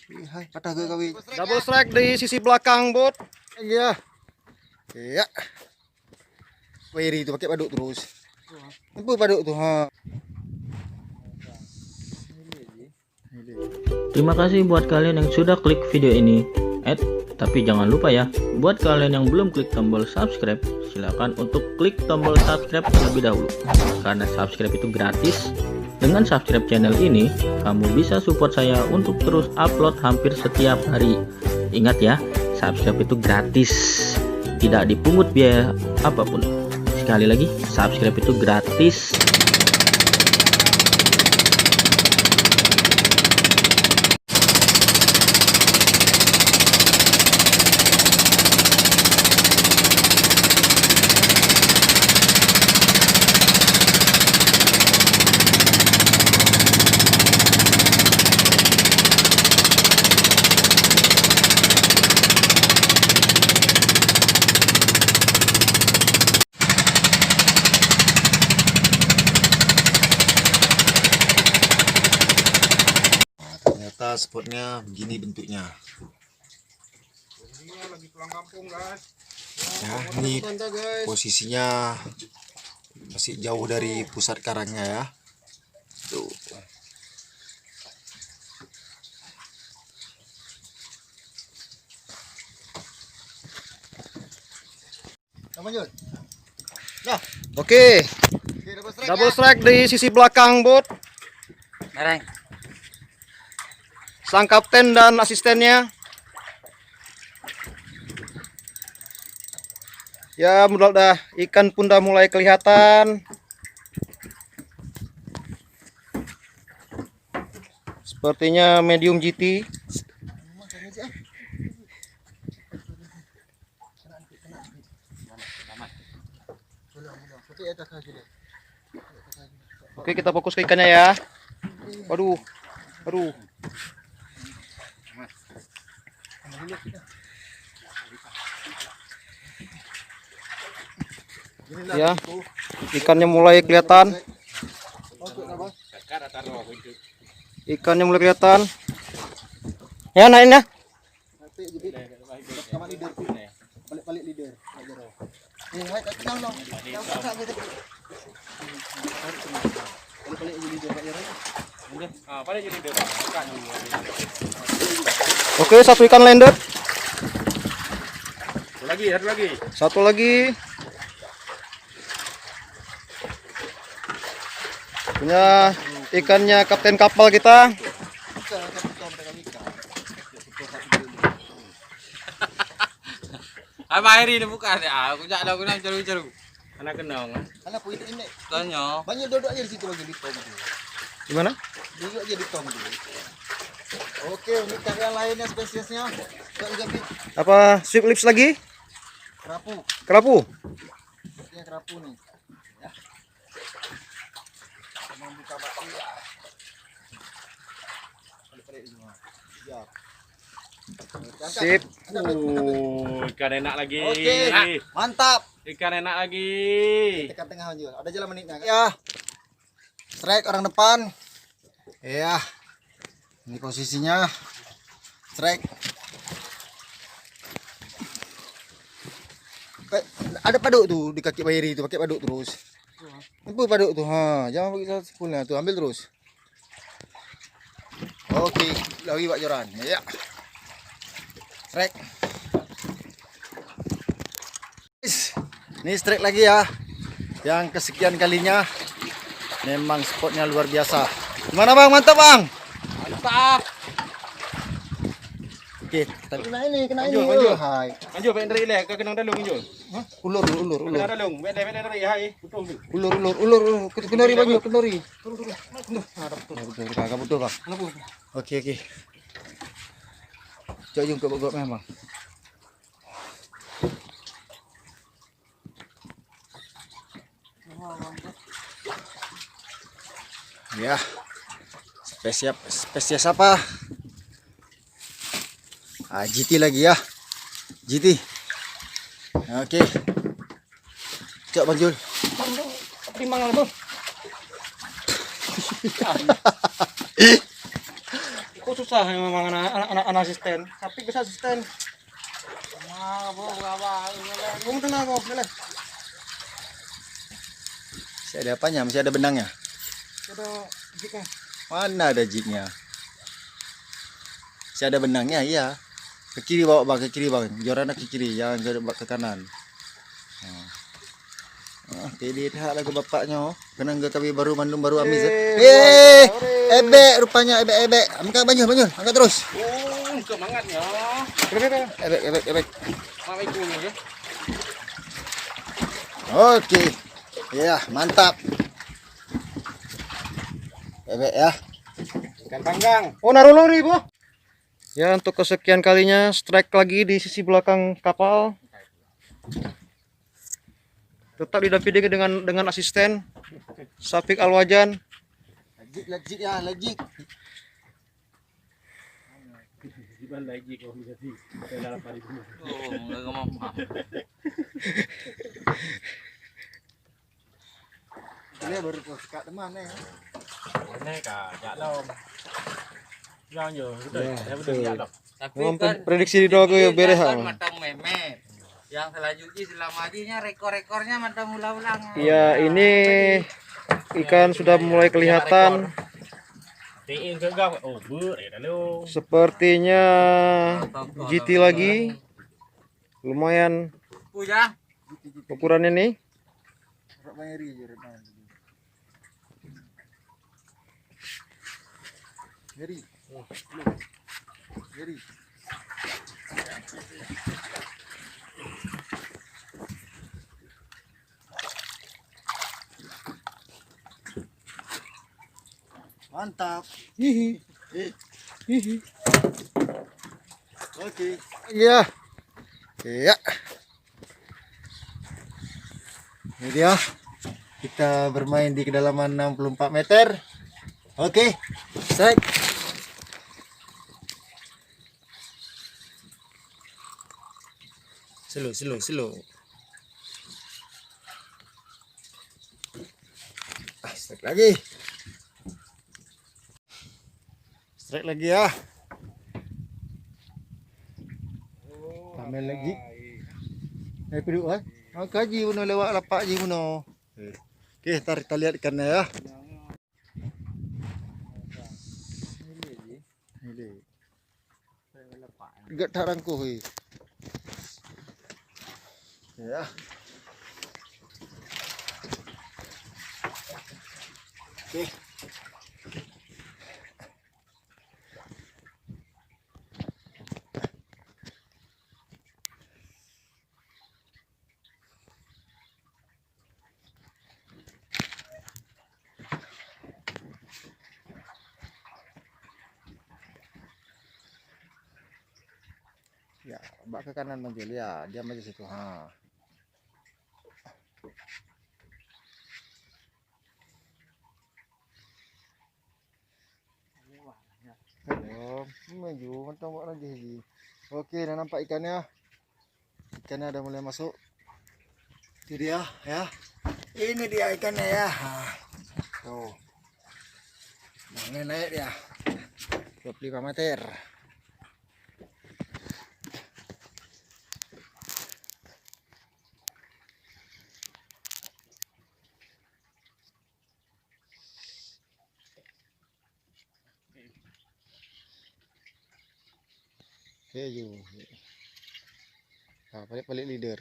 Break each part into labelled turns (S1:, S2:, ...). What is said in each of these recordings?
S1: Hai, patah gue kawin.
S2: Double strike di sisi belakang, bot.
S1: Iya. Iya. Wiri itu pakai baduk terus. Itu baduk tuh, ha.
S3: Terima kasih buat kalian yang sudah klik video ini. Tapi jangan lupa ya, buat kalian yang belum klik tombol subscribe, silakan untuk klik tombol subscribe terlebih dahulu. Karena subscribe itu gratis. Dengan subscribe channel ini, kamu bisa support saya untuk terus upload hampir setiap hari. Ingat ya, subscribe itu gratis, tidak dipungut biaya apapun. Sekali lagi, subscribe itu gratis.
S1: Ternyata spotnya begini bentuknya.
S2: Lagi pulang kampung, guys.
S1: Ya, ini posisinya masih jauh dari pusat karangnya ya. Tuh. Lanjut. Nah,
S2: Oke,
S1: double
S2: double strike di sisi belakang, bot.
S4: Mereng.
S2: Sang kapten dan asistennya. Ya, mudah ikan pun udah mulai kelihatan. Sepertinya medium GT. Oke, kita fokus ke ikannya ya. Waduh, aduh. Ya, ikannya mulai kelihatan. Ikannya mulai kelihatan. Ya, naikin ya.
S1: Balik leader.
S2: Oke, satu ikan landed.
S4: Satu lagi.
S2: Satu lagi. Punya ikannya kapten kapal kita.
S4: Apa air ini bukan ya? Aku jak aku nang ceru-ceru. Anak kenong.
S1: Karena poin ini
S4: Tanya.
S1: banyak duduk aja di situ lagi di tom.
S2: Gimana?
S1: Duduk aja di tom dulu. Oke, ini ikan yang lainnya spesiesnya.
S2: Apa sweep lips lagi?
S1: Kerapu.
S2: Kerapu.
S1: Ini kerapu nih. Ya. Mau buka batu ya. Balik semua. Siap.
S2: Sip.
S4: Ikan enak lagi.
S1: Oke, mantap.
S4: Ikan enak lagi.
S1: Tekan tengah aja. Ada jalan menitnya. Ya. Strike orang depan. Ya. Ini posisinya. Strike. Ada paduk tuh di kaki Bayri itu, pakai paduk terus. Itu paduk tuh, ha, jangan pakai sepulnya tuh, ambil terus. Oke, lagi Pak Joran. Ya. Strike. Ini strike lagi ya. Yang kesekian kalinya. Memang spotnya luar biasa. Gimana Bang? Mantap Bang.
S4: Mantap.
S1: Oke, tapi kena ini.
S4: Manjul.
S1: Hai.
S4: Manjul pengen dari lek ke kenang dalung manjul.
S1: Ulur.
S4: Kenang dalung, pengen dari hai. Betul.
S1: Ulur. Kendori Bang, kendori. Betul, kagak betul Bang. Oke. Coba yung ke memang. Ya. Spesies apa? GT lagi ya. GT. Oke. Coba Bang Jul.
S2: Timbangan, Bang. Kok susah memang anak
S1: anak asisten. Tapi bisa asisten. Kamu tenang kok, boleh. Masih ada apanya? Masih ada benangnya? Ada jiknya. Mana ada jiknya? Masih ada benangnya, iya. Ke kiri bawa bang, ke kiri bang. Jorannya ke kiri, jangan ke kanan. Jadi dah lagu bapaknya. Kena enggak kami baru mandum baru amis. Ebek rupanya ebek. Angkat banyak, angkat terus.
S4: Semangatnya.
S1: Ebek.
S4: Mama itu ya.
S1: Oke. Ya, mantap. Ebek ya.
S4: Ikan panggang.
S1: Oh, naruh lori, Bu. Ya, untuk kesekian kalinya strike lagi di sisi belakang kapal. Tetap didampingi dengan asisten Syafiq Alwajan. Lajik ya, lajik.
S4: Oh, enggak mampu.
S1: Ini baru suka teman ya.
S5: Ini kak, jalan. Jangan yo, betul jalan.
S4: Tapi kan
S1: prediksi di doa gue beres
S4: kan matang memet. Yang selanjutnya selamanya rekor-rekornya matang ulang-ulang.
S1: Ya, ini ikan sudah mulai kelihatan.
S5: Tiin ke gak? Oh, lalu.
S1: Sepertinya GT lagi. Lumayan
S4: Puja.
S1: ukurannya nih. Mantap. Hihi. Oke. Iya. Iya. Ini dia. Kita bermain di kedalaman 64 meter. Oke. Strike. Slow. Strike lagi. Strike lagi ya. Tamel lagi. Perlu ah. Kaji puno lewat lapak je puno. Okey, ntar kita lihat ikannya ya. Enggak tak rangkuh weh. Ya. Okey. Ya, bak ke kanan manjil ya, diam aja situ. Ha. Belum, maju, mantap buat lagi. Okey, dah nampak ikannya. Ikannya dah mulai masuk. Itu dia, ya. Ini dia ikannya ya. Tuh. Naik dia. 25 meter. Keju. Balik leader.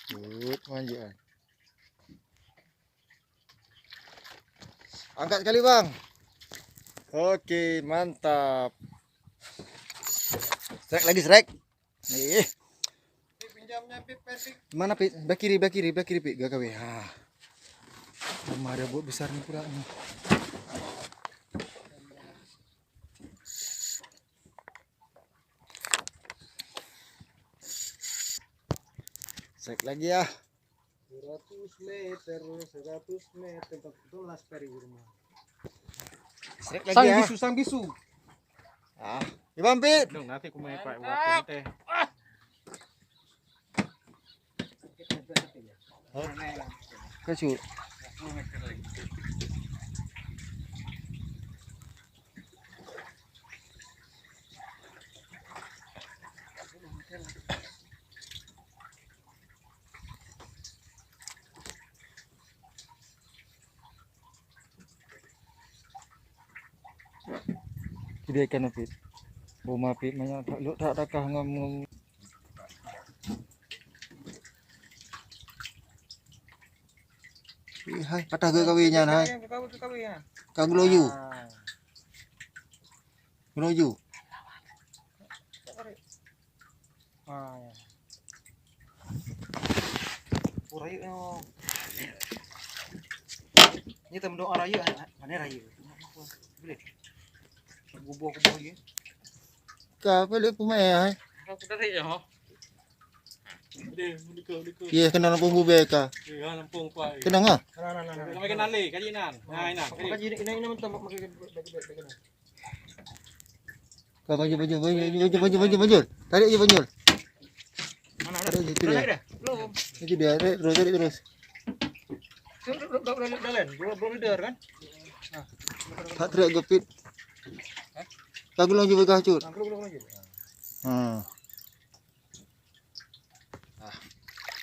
S1: Good, manjat. Angkat sekali bang. Oke, mantap. Strike lagi strike. Nih. Pinjamnya Pip. Mana Pip? Bakiri Pip. Gak kawe. Ha. Rumah ada buat besar nih pula nih. Strike lagi ya. 100 meter betul las peri rumah. Strike lagi ya. Sang bisu. Ah, Ibang Pip.
S5: Dong, nanti aku main pak waktu teh.
S1: Kecu. Dia ikan apa? Boma pit banyak tak lu tak takah ngom. Hai, patah ke kawinya hai. Kau geloyu. Geloyu.
S2: Rayu no. Ini temen doa rayu, mana rayu? Boleh. Kubuh ye.
S1: Kau boleh pemain hai.
S5: Aku dah ya ha. Dia ke.
S1: Iya kena lampung bubek ka.
S5: Ya lampung pa.
S1: Kena ngah.
S5: Kami kenal le, kali nan. Nah, ina.
S2: Ini mentang pakai
S1: Kau baju. Tarik je baju.
S2: mana ada?
S1: Tarik je tu dia.
S2: Belum.
S1: Itu dia, tarik terus.
S2: Belum leader kan?
S1: Tak terak gepit. Kau gulung je bekah cut.
S2: Belum lagi.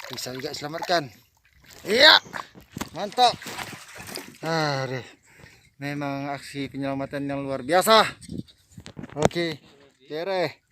S1: Bisa juga selamatkan. Iya. Mantap. Deh. Memang aksi penyelamatan yang luar biasa. Oke. Beres.